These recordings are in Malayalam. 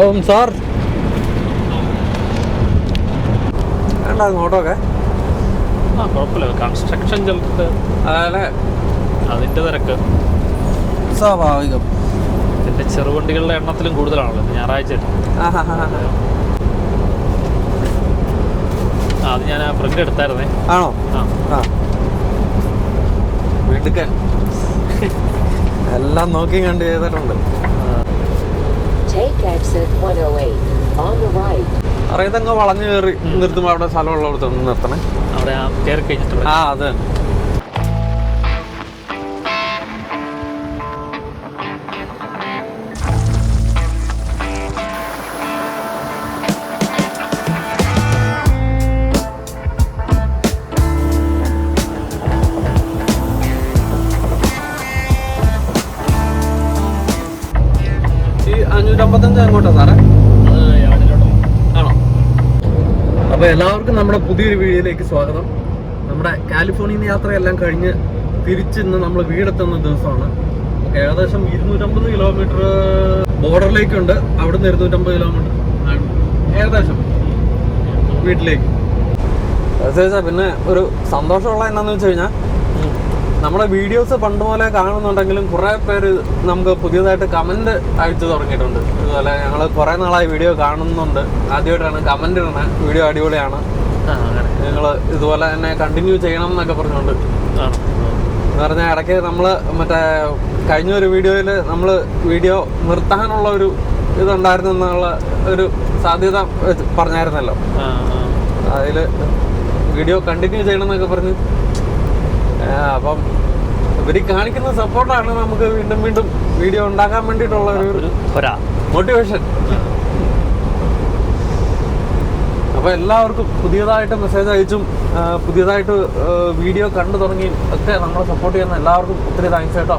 ഓം സാർ ഉണ്ടായിരുന്നു ഓട്ടോക്കെ. കുഴപ്പമില്ല. കൺസ്ട്രക്ഷൻ ചിലർക്ക് അതല്ലേ അതിൻ്റെ തിരക്ക് സ്വാഭാവികം. പിന്നെ ചെറുവണ്ടികളുടെ എണ്ണത്തിലും കൂടുതലാണല്ലോ ഞായറാഴ്ച. അത് ഞാൻ ആ പ്രിന്റ് എടുത്തായിരുന്നേ. ആണോ? ആ വീട്ടിൽ എല്ലാം നോക്കി കണ്ട് ചെയ്തിട്ടുണ്ട്. അറിയത്തങ്ങ് വളഞ്ഞു കയറി നിർത്തുമ്പോൾ അവിടെ സ്ഥലമുള്ളടത്ത് നിർത്തണേ. അവിടെ കയറി കഴിഞ്ഞിട്ടുണ്ട്. ആ അത് ഈ 555 എങ്ങോട്ടാ സാറേ? ആണോ? അപ്പോൾ എല്ലാവർക്കും നമ്മുടെ പുതിയൊരു വീഡിയോയിലേക്ക് സ്വാഗതം. നമ്മുടെ കാലിഫോർണിയൻ യാത്രയെല്ലാം കഴിഞ്ഞ് തിരിച്ചിന്ന് നമ്മൾ വീടെത്തുന്ന ദിവസമാണ്. ഏകദേശം 250 കിലോമീറ്റർ ബോർഡറിലേക്കുണ്ട്. അവിടുന്ന് 250 കിലോമീറ്റർ ഏകദേശം വീട്ടിലേക്ക്. പിന്നെ ഒരു സന്തോഷമുള്ള എന്നാന്ന് വെച്ച് കഴിഞ്ഞാൽ നമ്മുടെ വീഡിയോസ് പണ്ട് പോലെ കാണുന്നുണ്ടെങ്കിലും കുറേ പേര് നമുക്ക് പുതിയതായിട്ട് കമൻറ്റ് അയച്ചു തുടങ്ങിയിട്ടുണ്ട്. ഇതുപോലെ ഞങ്ങൾ കുറേ നാളായി വീഡിയോ കാണുന്നുണ്ട്, ആദ്യമായിട്ടാണ് കമൻറ്റ് ഇടണേ, വീഡിയോ അടിപൊളിയാണ്, നിങ്ങൾ ഇതുപോലെ തന്നെ കണ്ടിന്യൂ ചെയ്യണം എന്നൊക്കെ പറഞ്ഞുകൊണ്ട്. എന്ന് പറഞ്ഞാൽ ഇടയ്ക്ക് നമ്മൾ മറ്റേ കഴിഞ്ഞ ഒരു വീഡിയോയിൽ നമ്മൾ വീഡിയോ നിർത്താനുള്ള ഒരു ഇതുണ്ടായിരുന്നു എന്നുള്ള ഒരു സാധ്യത പറഞ്ഞായിരുന്നല്ലോ. അതിൽ വീഡിയോ കണ്ടിന്യൂ ചെയ്യണം എന്നൊക്കെ പറഞ്ഞ് അപ്പം ഇവർ കാണിക്കുന്ന സപ്പോർട്ടാണ് നമുക്ക് വീണ്ടും വീണ്ടും വീഡിയോ ഉണ്ടാക്കാൻ വേണ്ടിയിട്ടുള്ള ഒരു മോട്ടിവേഷൻ. അപ്പോൾ എല്ലാവർക്കും പുതിയതായിട്ട് മെസ്സേജ് അയച്ചും പുതിയതായിട്ട് വീഡിയോ കണ്ടു തുടങ്ങിയും ഒക്കെ നമ്മളെ സപ്പോർട്ട് ചെയ്യുന്ന എല്ലാവർക്കും ഒത്തിരി താങ്ക്സ് കേട്ടോ.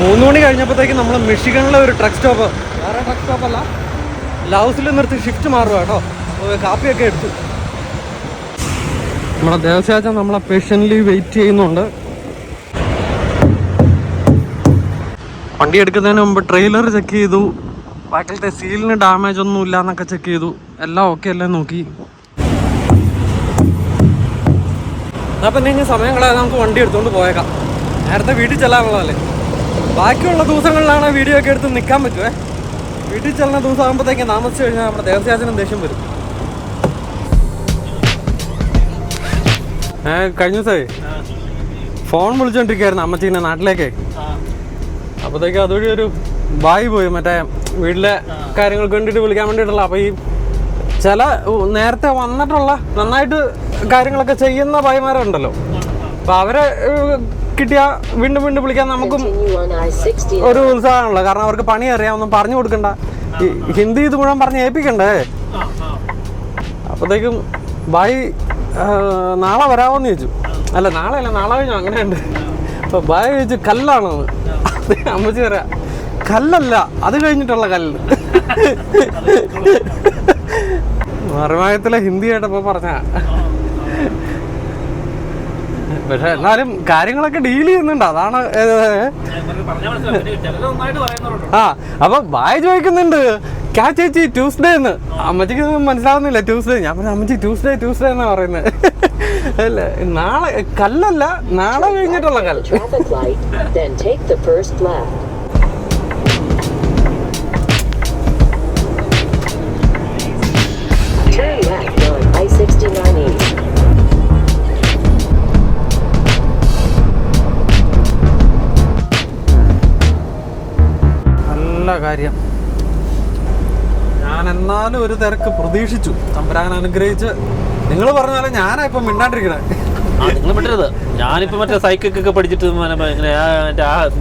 മൂന്ന് മണി കഴിഞ്ഞപ്പോഴത്തേക്ക് നമ്മൾ മിഷിഗണിലെ ഒരു ട്രക്ക് സ്റ്റോപ്പ്, വേറെ ട്രക്ക് സ്റ്റോപ്പല്ല, ലൗസിൽ നിർത്തി ഷിഫ്റ്റ് മാറുക കേട്ടോ. കാപ്പിയൊക്കെ എടുത്തു. നമ്മുടെ ദേവസ്യാച്ചൻ നമ്മളെ പേഷ്യൻ്റ്ലി വെയിറ്റ് ചെയ്യുന്നുണ്ട്. വണ്ടി എടുക്കുന്നതിന് മുമ്പ് ട്രെയിലർ ചെക്ക് ചെയ്തു, ബാക്കിലത്തെ സീലിന് ഡാമേജ് ഒന്നും ഇല്ല എന്നൊക്കെ ചെക്ക് ചെയ്തു. എല്ലാം ഓക്കെ അല്ലേ നോക്കി. അപ്പം ഇനി സമയം കളയാതെ നമുക്ക് വണ്ടി എടുത്തുകൊണ്ട് പോയേക്കാം. നേരത്തെ വീട്ടിൽ ചെല്ലാനുള്ളതല്ലേ. ബാക്കിയുള്ള ദിവസങ്ങളിലാണ് വീഡിയോ ഒക്കെ എടുത്ത് നിൽക്കാൻ പറ്റുമേ. വീട്ടിൽ ചെല്ലുന്ന ദിവസം ആകുമ്പോഴത്തേക്ക് താമസിച്ച് കഴിഞ്ഞാൽ നമ്മുടെ ദേവസ്യാച്ചനും ദേഷ്യം വരും. കഴിഞ്ഞ ദിവസമേ ഫോൺ വിളിച്ചോണ്ടിരിക്കുകയായിരുന്നു അമ്മച്ചീനെ നാട്ടിലേക്കേ. അപ്പോഴത്തേക്ക് അതുവഴി ഒരു ബായി പോയി, മറ്റേ വീട്ടിലെ കാര്യങ്ങൾക്ക് വേണ്ടിയിട്ട് വിളിക്കാൻ വേണ്ടിയിട്ടുള്ള. അപ്പോൾ ഈ ചില നേരത്തെ വന്നിട്ടുള്ള നന്നായിട്ട് കാര്യങ്ങളൊക്കെ ചെയ്യുന്ന ബായിമാരുണ്ടല്ലോ, അപ്പോൾ അവരെ കിട്ടിയാൽ വീണ്ടും വീണ്ടും വിളിക്കാൻ നമുക്കും ഒരു ഉത്സാഹമാണല്ലോ. കാരണം അവർക്ക് പണി അറിയാം, ഒന്നും പറഞ്ഞു കൊടുക്കണ്ട, ഹിന്ദി ഇത് മുഴുവൻ പറഞ്ഞ് ഏൽപ്പിക്കണ്ടേ. അപ്പോഴത്തേക്കും ബായി നാളെ വരാമോന്ന് ചോദിച്ചു. അല്ല നാളെ അല്ല, നാളെ കഴിഞ്ഞു, അങ്ങനെയുണ്ട്. അപ്പോൾ ബായി ചോദിച്ചു കല്ലാണെന്ന്. അമ്മച്ചി പറയാ കല്ലല്ല, അത് കഴിഞ്ഞിട്ടുള്ള കല്ല്. മറുമായത്തിലെ ഹിന്ദി കേട്ടപ്പോൾ പറഞ്ഞ. പക്ഷെ എന്നാലും കാര്യങ്ങളൊക്കെ ഡീൽ ചെയ്യുന്നുണ്ട്, അതാണ്. ആ അപ്പൊ ബായ് ചോദിക്കുന്നുണ്ട് ക്യാ ചേച്ചി ട്യൂസ്ഡേ എന്ന്. അമ്മച്ചിക്ക് മനസ്സിലാവുന്നില്ല ട്യൂസ്ഡേ. ഞാൻ പറഞ്ഞു അമ്മച്ചി ട്യൂസ്ഡേ ട്യൂസ്ഡേ എന്നാ പറയുന്നത്. അല്ല നാളെ കല്ലല്ല, നാളെ കഴിഞ്ഞിട്ടുള്ള കല്ല്. നല്ല കാര്യം. ഞാൻ എന്നാലും ഒരു തിരക്ക് പ്രതീക്ഷിച്ചു. തമ്പുരാൻ അനുഗ്രഹിച്ച്. നിങ്ങൾ പറഞ്ഞാലും ഞാനാ ഇപ്പം മിണ്ടാണ്ടിരിക്കണേ. നിങ്ങൾ വിട്ടരുത്. ഞാനിപ്പോ മറ്റേ സൈക്കിളൊക്കെ പഠിച്ചിട്ട്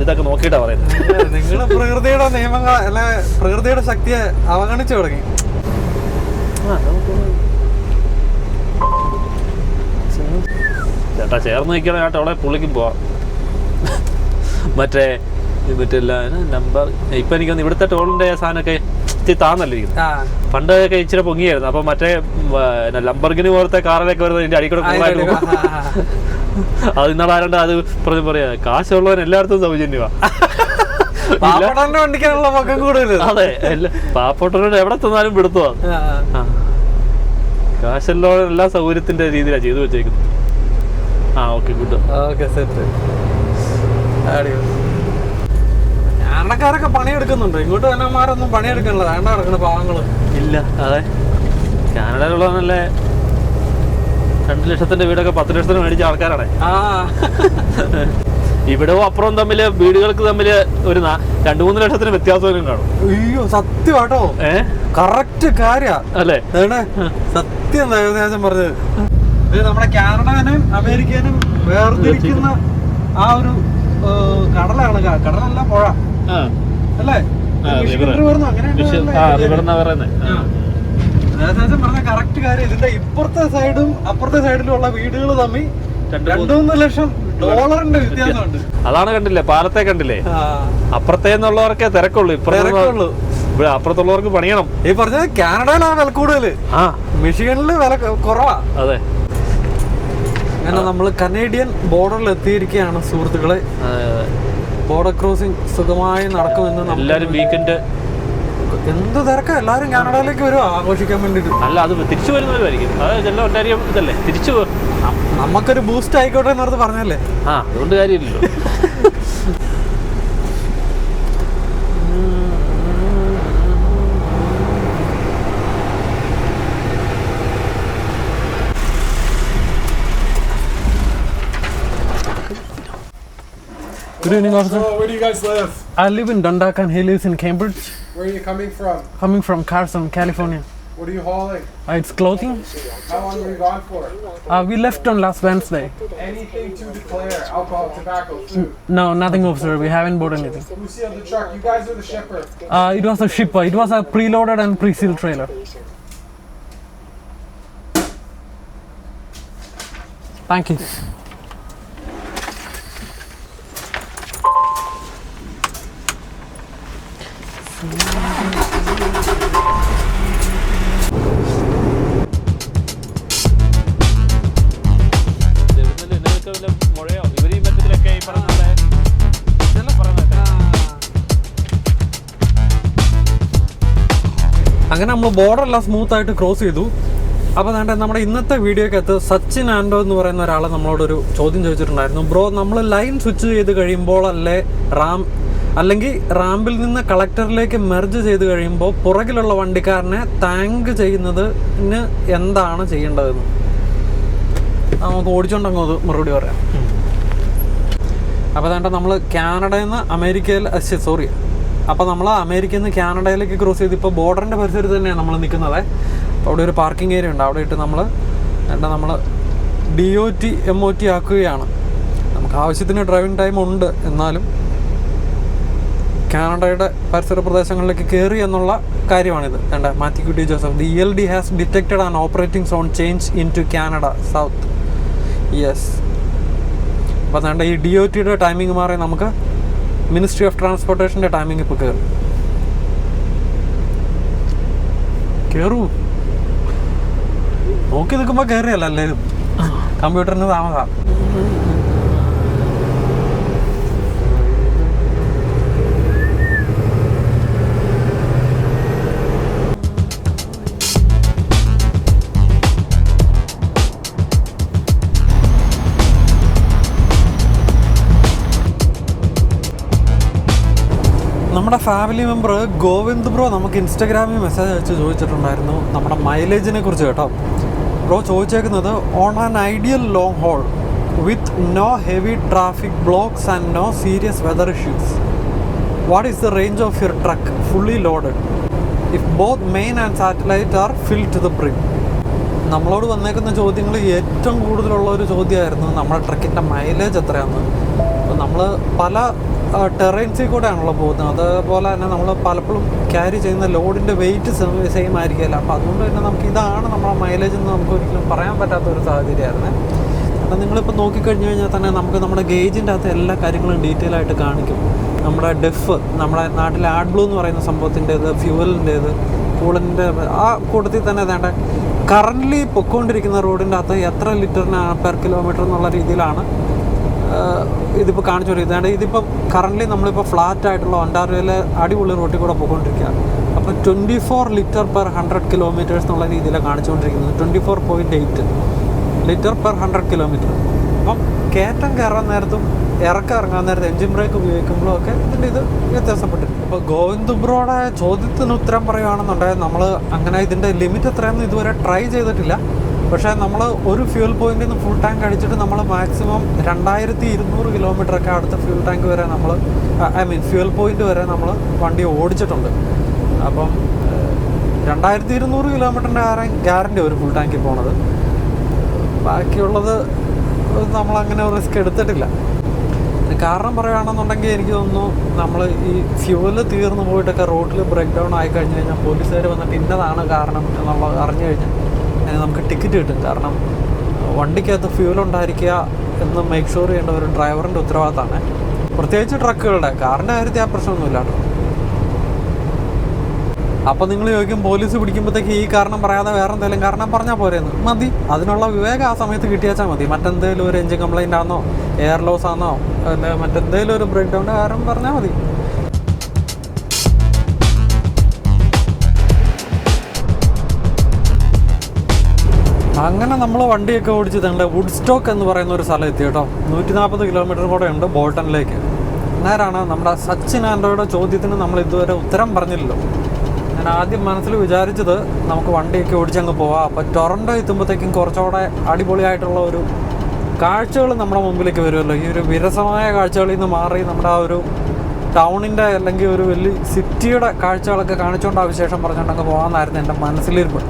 ഇതൊക്കെ നോക്കിയിട്ടാ പറയുന്നത്. നിങ്ങൾ പ്രകൃതിയുടെ നിയമങ്ങൾ അല്ലെ പ്രകൃതിയുടെ ശക്തിയെ അവഗണിച്ചു തുടങ്ങി. ചേട്ടാ ചേർന്ന് നിൽക്കണ ചേട്ടാ, അവിടെ പുള്ളിക്കും പോവാം. മറ്റേ മറ്റല്ല നമ്പർ ഇപ്പം എനിക്കൊന്ന് ഇവിടുത്തെ ടോളിൻ്റെ സാധനമൊക്കെ ഇച്ചിരി താന്നല്ലേ ഇരിക്കുന്നത്. പണ്ടൊക്കെ ഇച്ചിരി പൊങ്ങിയായിരുന്നു. അപ്പൊ മറ്റേ ലംബർഗിനി പോലത്തെ കാറിലൊക്കെ വരുന്നത് ഇതിന്റെ അടിക്കൂടെ കൂടുതലായിട്ട് പോകും. അത് ഇന്നാളെ ആരണ്ട അത് പറയാ കാശുള്ളവൻ എല്ലായിടത്തും സൗജന്യമാണ്. അതെ, പാവപ്പെട്ടവരോട് എവിടെ തന്നാലും പിടുത്തമാണ്. കാശുള്ളവൻ എല്ലാ സൗകര്യത്തിന്റെ രീതിയിലാണ് ചെയ്തു വെച്ചേക്കുന്നത്. Okay, good. കാനഡക്കാരൊക്കെ പണിയെടുക്കുന്നുണ്ട്. ഇങ്ങോട്ട് വന്നമാരൊന്നും പണിയെടുക്കണില്ല. വേണ്ട കിടക്കണ പാവങ്ങള് ഇല്ല. അതെ, കാനഡയിലുള്ള നല്ല 2 ലക്ഷത്തിന്റെ വീടൊക്കെ 10 ലക്ഷത്തിന് മേടിച്ച ആൾക്കാരാണ്. ഇവിടെ അപ്പുറം തമ്മില് വീടുകൾക്ക് തമ്മില് ഒരു 2-3 ലക്ഷത്തിന് വ്യത്യാസം കാണും. അയ്യോ, സത്യം കേട്ടോ. കറക്റ്റ് കാര്യ അല്ലേ? സത്യം ഏകദേശം പറഞ്ഞത്. നമ്മുടെ കാനഡനും അമേരിക്കനും വേർതിരിക്കുന്ന ആ ഒരു കടലാണ്. കടലല്ല, പുഴ അല്ലേ? പറഞ്ഞ കറക്റ്റ് കാര്യം. ഇതിന്റെ ഇപ്പുറത്തെ സൈഡും അപ്പുറത്തെ സൈഡിലും ഉള്ള വീടുകൾ തമ്മിൽ 2-3 ലക്ഷം ഡോളറിന്റെ വ്യത്യാസമുണ്ട്. അതാണ് കണ്ടില്ലേ, പാലത്തെ കണ്ടില്ലേ? അപ്പുറത്തേന്നുള്ളവർക്കേ തിരക്കുള്ളൂ, ഇപ്പുറത്തുള്ളൂ. ഇവിടെ അപ്പുറത്തുള്ളവർക്ക് പണിയണം. ഈ പറഞ്ഞത് കാനഡയിലാണ് വില കൂടുതല്, മിഷിഗണില് വില കുറവാ. അതെ. അങ്ങനെ നമ്മൾ കനേഡിയൻ ബോർഡറിൽ എത്തിയിരിക്കുകയാണ് സുഹൃത്തുക്കളെ. ബോർഡർ ക്രോസിംഗ് സുഖമായി നടക്കുമെന്ന് എല്ലാരും വീക്കെൻഡ് എന്ത് തിരക്കാ. എല്ലാരും കാനഡയിലേക്ക് വരുമോ ആഘോഷിക്കാൻ വേണ്ടിട്ട്? അല്ല, അത് തിരിച്ചു വരുന്നവരായിരിക്കും. അതെല്ലാം ഒന്നാരിയം ഇതല്ലേ, തിരിച്ചു നമുക്കൊരു ബൂസ്റ്റ് ആയിക്കോട്ടെ എന്നോർത്ത് പറഞ്ഞല്ലേ. അതുകൊണ്ട് കാര്യമില്ലല്ലോ. Good evening, officer. So, where do you guys live? I live in Dundalk and he lives in Cambridge. Where are you coming from? Coming from Carson, California. What are you hauling? It's clothing. How long were you gone for? We left on last Wednesday. Anything to declare? Alcohol, tobacco, food? No, nothing, officer. We haven't bought anything. Who sealed the truck? You guys are the shipper. It was a shipper. It was a preloaded and pre-sealed trailer. Thank you. അങ്ങനെ നമ്മൾ ബോർഡറെല്ലാം സ്മൂത്ത് ആയിട്ട് ക്രോസ് ചെയ്തു. അപ്പോൾ നമ്മുടെ ഇന്നത്തെ വീഡിയോക്കകത്ത് സച്ചിൻ ആൻഡോ എന്ന് പറയുന്ന ഒരാളെ നമ്മളോടൊരു ചോദ്യം ചോദിച്ചിട്ടുണ്ടായിരുന്നു. ബ്രോ, നമ്മൾ ലൈൻ സ്വിച്ച് ചെയ്ത് കഴിയുമ്പോൾ അല്ലെങ്കിൽ റാമ്പിൽ നിന്ന് കളക്ടറിലേക്ക് മെർജ് ചെയ്ത് കഴിയുമ്പോൾ പുറകിലുള്ള വണ്ടിക്കാരനെ താങ്ക് ചെയ്യുന്നതിന് എന്താണ് ചെയ്യേണ്ടതെന്ന് നമുക്ക് ഓടിച്ചോണ്ടങ്ങ് മറുപടി പറയാം. അപ്പോൾ നമ്മൾ കാനഡയിൽ നിന്ന് അപ്പോൾ നമ്മൾ അമേരിക്കയിൽ നിന്ന് കാനഡയിലേക്ക് ക്രോസ് ചെയ്ത് ഇപ്പോൾ ബോർഡറിൻ്റെ പരിസരത്ത് തന്നെയാണ് നമ്മൾ നിൽക്കുന്നത്. അവിടെ ഒരു പാർക്കിംഗ് ഏരിയ ഉണ്ട്. അവിടെ ഇട്ട് നമ്മൾ DOT MOT ആക്കുകയാണ്. നമുക്ക് ആവശ്യത്തിന് ഡ്രൈവിംഗ് ടൈം ഉണ്ട്, എന്നാലും കാനഡയുടെ പരിസര പ്രദേശങ്ങളിലേക്ക് കയറി എന്നുള്ള കാര്യമാണിത്. Mathew Kutty Joseph, the ELD has detected an operating zone change into Canada south. Yes. അപ്പോൾ ഈ DOTയുടെ ടൈമിംഗ് മാറി നമുക്ക് മിനിസ്ട്രി ഓഫ് ട്രാൻസ്പോർട്ടേഷൻ്റെ ടൈമിംഗ് ഇപ്പോൾ കയറൂ. നോക്കി നിൽക്കുമ്പോൾ കയറിയല്ല എല്ലാവരും. കമ്പ്യൂട്ടറിന് താമസം. നമ്മുടെ ഫാമിലി മെമ്പർ ഗോവിന്ദ് ബ്രോ നമുക്ക് ഇൻസ്റ്റാഗ്രാമിൽ മെസ്സേജ് അയച്ച് ചോദിച്ചിട്ടുണ്ടായിരുന്നു നമ്മുടെ മൈലേജിനെ കുറിച്ച് കേട്ടോ. ബ്രോ ചോദിച്ചേക്കുന്നത്, on an ideal long haul with no heavy traffic blocks and no serious weather issues, what is the range of your truck fully loaded if both main and satellite are fill to the brim? നമ്മളോട് വന്നേക്കുന്ന ചോദ്യങ്ങൾ ഏറ്റവും കൂടുതലുള്ള ഒരു ചോദ്യമായിരുന്നു നമ്മുടെ ട്രക്കിൻ്റെ മൈലേജ് എത്രയാണെന്ന്. അപ്പോൾ നമ്മൾ പല ടെറൈൻസിൽ കൂടെയാണല്ലോ പോകുന്നത്. അതുപോലെ തന്നെ നമ്മൾ പലപ്പോഴും ക്യാരി ചെയ്യുന്ന ലോഡിൻ്റെ വെയിറ്റ് സെയിം ആയിരിക്കില്ല. അപ്പോൾ അതുകൊണ്ട് തന്നെ നമുക്ക് ഇതാണ് നമ്മുടെ മൈലേജ് എന്ന് നമുക്ക് ഒരിക്കലും പറയാൻ പറ്റാത്തൊരു സാഹചര്യമായിരുന്നു. കാരണം നിങ്ങളിപ്പോൾ നോക്കിക്കഴിഞ്ഞ് കഴിഞ്ഞാൽ തന്നെ നമുക്ക് നമ്മുടെ ഗേജിൻ്റെ അകത്ത് എല്ലാ കാര്യങ്ങളും ഡീറ്റെയിൽ ആയിട്ട് കാണിക്കും. നമ്മുടെ ഡെഫ്, നമ്മുടെ നാട്ടിലെ ആഡ് ബ്ലൂ എന്ന് പറയുന്ന സംഭവത്തിൻ്റേത്, ഫ്യൂവലിൻ്റേത്, കൂളൻ്റെ, ആ കൂട്ടത്തിൽ തന്നെ വേണ്ട കറൻ്റ്ലി പൊയ്ക്കൊണ്ടിരിക്കുന്ന റോഡിൻ്റെ അകത്ത് എത്ര ലിറ്ററിന് പെർ കിലോമീറ്റർ എന്നുള്ള രീതിയിലാണ് ഇതിപ്പോൾ കാണിച്ചുകൊണ്ടിരിക്കുന്നത്. ഇതിപ്പം കറൻ്റ്ലി നമ്മളിപ്പോൾ ഫ്ലാറ്റ് ആയിട്ടുള്ള ഒൻറ്റാറിയോയിലെ അടിപൊളി റോട്ടിൽ കൂടെ പോയിക്കൊണ്ടിരിക്കുക. അപ്പോൾ 24 ലിറ്റർ പെർ 100 കിലോമീറ്റേഴ്സ് എന്നുള്ള രീതിയിലാണ് കാണിച്ചുകൊണ്ടിരിക്കുന്നത്. 24.8 ലിറ്റർ പെർ 100 കിലോമീറ്റർ. അപ്പം കയറ്റം കയറാൻ നേരത്തും ഇറങ്ങാൻ നേരത്ത് എൻജിൻ ബ്രേക്ക് ഉപയോഗിക്കുമ്പോഴും ഒക്കെ ഇതിൻ്റെ ഇത് വ്യത്യാസപ്പെട്ടിട്ടുണ്ട്. അപ്പോൾ ഗോവിന്ദ് ബ്രോയുടെ ചോദ്യത്തിന് ഉത്തരം പറയുകയാണെന്നുണ്ടെങ്കിൽ നമ്മൾ അങ്ങനെ ഇതിൻ്റെ ലിമിറ്റ് എത്രയാണെന്ന് ഇതുവരെ ട്രൈ ചെയ്തിട്ടില്ല. പക്ഷേ നമ്മൾ ഒരു ഫ്യൂൽ പോയിന്റിൽ നിന്ന് ഫുൾ ടാങ്ക് അടിച്ചിട്ട് നമ്മൾ മാക്സിമം 2200 കിലോമീറ്ററൊക്കെ അടുത്ത ഫ്യൂൽ ടാങ്ക് വരെ നമ്മൾ ഫ്യൂൽ പോയിന്റ് വരെ നമ്മൾ വണ്ടി ഓടിച്ചിട്ടുണ്ട്. അപ്പം 2200 കിലോമീറ്ററിൻ്റെ ഗ്യാരണ്ടി ഒരു ഫുൾ ടാങ്കിൽ പോണത്. ബാക്കിയുള്ളത് നമ്മളങ്ങനെ റിസ്ക് എടുത്തിട്ടില്ല. കാരണം പറയുകയാണെന്നുണ്ടെങ്കിൽ എനിക്ക് തോന്നുന്നു നമ്മൾ ഈ ഫ്യൂവല് തീർന്നു പോയിട്ടൊക്കെ റോഡിൽ ബ്രേക്ക് ഡൗൺ ആയി കഴിഞ്ഞ് കഴിഞ്ഞാൽ പോലീസുകാർ വന്നിട്ട് ഇന്നതാണ് കാരണം എന്നുള്ളത് അറിഞ്ഞു കഴിഞ്ഞാൽ നമുക്ക് ടിക്കറ്റ് കിട്ടും. കാരണം വണ്ടിക്കകത്ത് ഫ്യൂൽ ഉണ്ടായിരിക്കുക എന്ന് മേക്ക് ഷുവർ ചെയ്യേണ്ട ഒരു ഡ്രൈവറിൻ്റെ ഉത്തരവാദിത്തമാണ്. പ്രത്യേകിച്ച് ട്രക്കുകളുടെ, കാറിൻ്റെ കാര്യത്തിൽ ആ പ്രശ്നമൊന്നുമില്ല കേട്ടോ. അപ്പോൾ നിങ്ങൾ ചോദിക്കും പോലീസ് പിടിക്കുമ്പോഴത്തേക്ക് ഈ കാരണം പറയാതെ വേറെ എന്തെങ്കിലും കാരണം പറഞ്ഞാൽ പോരെയെന്ന്. മതി, അതിനുള്ള വിവേകം ആ സമയത്ത് കിട്ടിയാച്ചാൽ മതി. മറ്റെന്തെങ്കിലും ഒരു എഞ്ചിൻ കംപ്ലൈൻ്റ് ആണോ, എയർ ലോസ് ആണോ, അല്ലെ മറ്റെന്തെങ്കിലും ഒരു ബ്രേക്ക് ഡൗണിൻ്റെ കാരണം പറഞ്ഞാൽ മതി. അങ്ങനെ നമ്മൾ വണ്ടിയൊക്കെ ഓടിച്ച് തന്നെ വുഡ്സ്റ്റോക്ക് എന്ന് പറയുന്ന ഒരു സ്ഥലം എത്തി കേട്ടോ. 140 കിലോമീറ്റർ കൂടെ ഉണ്ട് ബോൾട്ടണിലേക്ക്. നേരാണ് നമ്മുടെ സച്ചിൻ ആൻഡ്രോയുടെ ചോദ്യത്തിന് നമ്മൾ ഇതുവരെ ഉത്തരം പറഞ്ഞില്ലല്ലോ. ഞാൻ ആദ്യം മനസ്സിൽ വിചാരിച്ചത് നമുക്ക് വണ്ടിയൊക്കെ ഓടിച്ചങ്ങ് പോവാം. അപ്പോൾ ടൊറൻറ്റോ എത്തുമ്പോഴത്തേക്കും കുറച്ചുകൂടെ അടിപൊളിയായിട്ടുള്ള ഒരു കാഴ്ചകൾ നമ്മുടെ മുമ്പിലേക്ക് വരുമല്ലോ. ഈ ഒരു വിരസമായ കാഴ്ചകളിൽ നിന്ന് മാറി നമ്മുടെ ആ ഒരു ടൗണിൻ്റെ അല്ലെങ്കിൽ ഒരു വലിയ സിറ്റിയുടെ കാഴ്ചകളൊക്കെ കാണിച്ചുകൊണ്ട് ആ വിശേഷം പറഞ്ഞുകൊണ്ടങ്ങ് പോകാമെന്നായിരുന്നു എൻ്റെ മനസ്സിലിരുമ്പോൾ.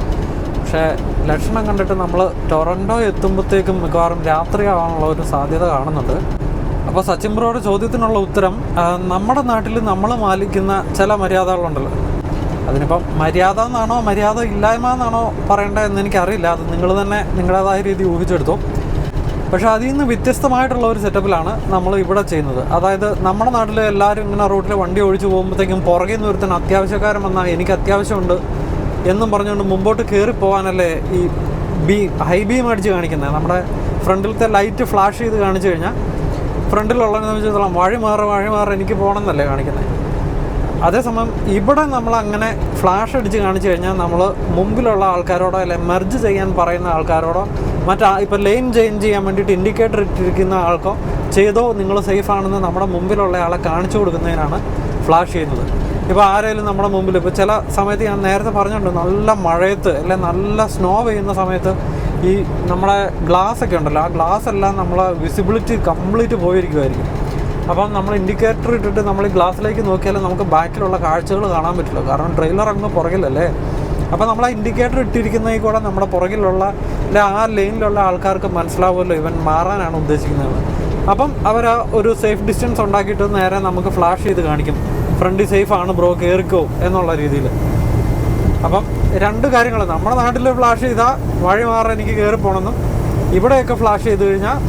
പക്ഷേ ലക്ഷണം കണ്ടിട്ട് നമ്മൾ ടൊറൻറ്റോ എത്തുമ്പോഴത്തേക്കും മിക്കവാറും രാത്രിയാവാനുള്ള ഒരു സാധ്യത കാണുന്നുണ്ട്. അപ്പോൾ സച്ചിൻ ബ്രോയുടെ ചോദ്യത്തിനുള്ള ഉത്തരം, നമ്മുടെ നാട്ടിൽ നമ്മൾ പാലിക്കുന്ന ചില മര്യാദകളുണ്ടല്ലോ. അതിനിപ്പം മര്യാദ എന്നാണോ മര്യാദ ഇല്ലായ്മ എന്നാണോ പറയേണ്ടതെന്ന് എനിക്കറിയില്ല. അത് നിങ്ങൾ തന്നെ നിങ്ങളുടേതായ രീതി ഊഹിച്ചെടുത്തോ. പക്ഷേ അതിൽ നിന്ന് വ്യത്യസ്തമായിട്ടുള്ള ഒരു സെറ്റപ്പിലാണ് നമ്മൾ ഇവിടെ ചെയ്യുന്നത്. അതായത് നമ്മുടെ നാട്ടിൽ എല്ലാവരും ഇങ്ങനെ റോഡിൽ വണ്ടി ഒഴിച്ച് പോകുമ്പോഴത്തേക്കും പുറകിൽ നിന്ന് ഒരുത്തൻ അത്യാവശ്യക്കാരൻ വന്നാൽ എനിക്ക് അത്യാവശ്യമുണ്ട് എന്നും പറഞ്ഞുകൊണ്ട് മുമ്പോട്ട് കയറി പോകാനല്ലേ ഈ ഹൈ ബീം അടിച്ച് കാണിക്കുന്നത്. നമ്മുടെ ഫ്രണ്ടിലത്തെ ലൈറ്റ് ഫ്ലാഷ് ചെയ്ത് കാണിച്ചു കഴിഞ്ഞാൽ ഫ്രണ്ടിലുള്ളതെന്ന് സംബന്ധിച്ചിടത്തോളം വഴി മാറി എനിക്ക് പോകണമെന്നല്ലേ കാണിക്കുന്നത്. അതേസമയം ഇവിടെ നമ്മൾ അങ്ങനെ ഫ്ലാഷ് അടിച്ച് കാണിച്ചു കഴിഞ്ഞാൽ നമ്മൾ മുമ്പിലുള്ള ആൾക്കാരോടോ അല്ലെ മെർജ് ചെയ്യാൻ പറയുന്ന ആൾക്കാരോടോ ഇപ്പോൾ ലൈൻ ചേഞ്ച് ചെയ്യാൻ വേണ്ടിയിട്ട് ഇൻഡിക്കേറ്റർ ഇട്ടിരിക്കുന്ന ആൾക്കോ ചെയ്തോ നിങ്ങൾ സേഫ് ആണെന്ന് നമ്മുടെ മുമ്പിലുള്ള ആളെ കാണിച്ചു കൊടുക്കുന്നതിനാണ് ഫ്ലാഷ് ചെയ്യുന്നത്. ഇപ്പോൾ ആരെങ്കിലും നമ്മുടെ മുമ്പിൽ ഇപ്പോൾ ചില സമയത്ത് ഞാൻ നേരത്തെ പറഞ്ഞിട്ടുണ്ട്, നല്ല മഴയത്ത് അല്ലെ നല്ല സ്നോ പെയ്യുന്ന സമയത്ത് ഈ നമ്മുടെ ഗ്ലാസ്സൊക്കെ ഉണ്ടല്ലോ, ആ ഗ്ലാസ് എല്ലാം നമ്മളെ വിസിബിലിറ്റി കംപ്ലീറ്റ് പോയിരിക്കുമായിരിക്കും. അപ്പം നമ്മൾ ഇൻഡിക്കേറ്റർ ഇട്ടിട്ട് നമ്മൾ ഈ ഗ്ലാസ്സിലേക്ക് നോക്കിയാലും നമുക്ക് ബാക്കിലുള്ള കാഴ്ചകൾ കാണാൻ പറ്റില്ല. കാരണം ട്രെയിലർ അങ്ങ് പുറകിലല്ലേ. അപ്പോൾ നമ്മൾ ആ ഇൻഡിക്കേറ്റർ ഇട്ടിരിക്കുന്നതിൽ കൂടെ നമ്മുടെ പുറകിലുള്ള അല്ലെ ആ ലൈനിലുള്ള ആൾക്കാർക്ക് മനസ്സിലാവുമല്ലോ ഇവൻ മാറാനാണ് ഉദ്ദേശിക്കുന്നത്. അപ്പം അവർ ഒരു സേഫ് ഡിസ്റ്റൻസ് ഉണ്ടാക്കിയിട്ട് നേരെ നമുക്ക് ഫ്ലാഷ് ചെയ്ത് കാണിക്കും, ഫ്രണ്ട് സേഫ് ആണ് ബ്രോ കയറിക്കോ എന്നുള്ള രീതിയിൽ. അപ്പം രണ്ട് കാര്യങ്ങൾ, നമ്മുടെ നാട്ടിൽ ഫ്ലാഷ് ചെയ്താൽ വഴി മാറാൻ എനിക്ക് കയറി പോകണമെന്നും ഇവിടെയൊക്കെ ഫ്ലാഷ് ചെയ്ത് കഴിഞ്ഞാൽ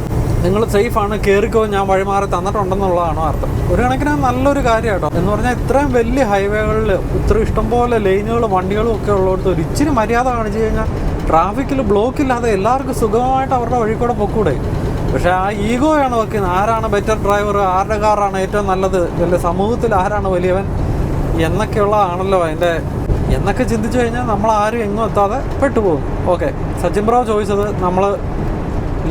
നിങ്ങൾ സേഫാണ് കയറിക്കോ ഞാൻ വഴി മാറി തന്നിട്ടുണ്ടെന്നുള്ളതാണോ അർത്ഥം. ഒരു കണക്കിന് നല്ലൊരു കാര്യം കേട്ടോ. എന്ന് പറഞ്ഞാൽ ഇത്രയും വലിയ ഹൈവേകളിൽ ഇത്ര ഇഷ്ടംപോലെ ലൈനുകളും വണ്ടികളും ഒക്കെ ഉള്ളിടത്ത് ഒരു ഇച്ചിരി മര്യാദ കാണിച്ചു കഴിഞ്ഞാൽ ട്രാഫിക്കിൽ ബ്ലോക്കില്ലാതെ എല്ലാവർക്കും സുഖമായിട്ട് അവരുടെ വഴി കൂടെ പൊക്കൂടെ. പക്ഷേ ആ ഈഗോയാണ് വെക്കുന്നത്. ആരാണ് ബെറ്റർ ഡ്രൈവർ, ആരുടെ കാറാണ് ഏറ്റവും നല്ലത്, അല്ലെ സമൂഹത്തിൽ ആരാണ് വലിയവൻ എന്നൊക്കെയുള്ളതാണല്ലോ അതിൻ്റെ. എന്നൊക്കെ ചിന്തിച്ചു കഴിഞ്ഞാൽ നമ്മൾ ആരും എങ്ങും എത്താതെ പെട്ടുപോകും. ഓക്കെ, സച്ചിൻ ബ്രോ ചോദിച്ചത് നമ്മൾ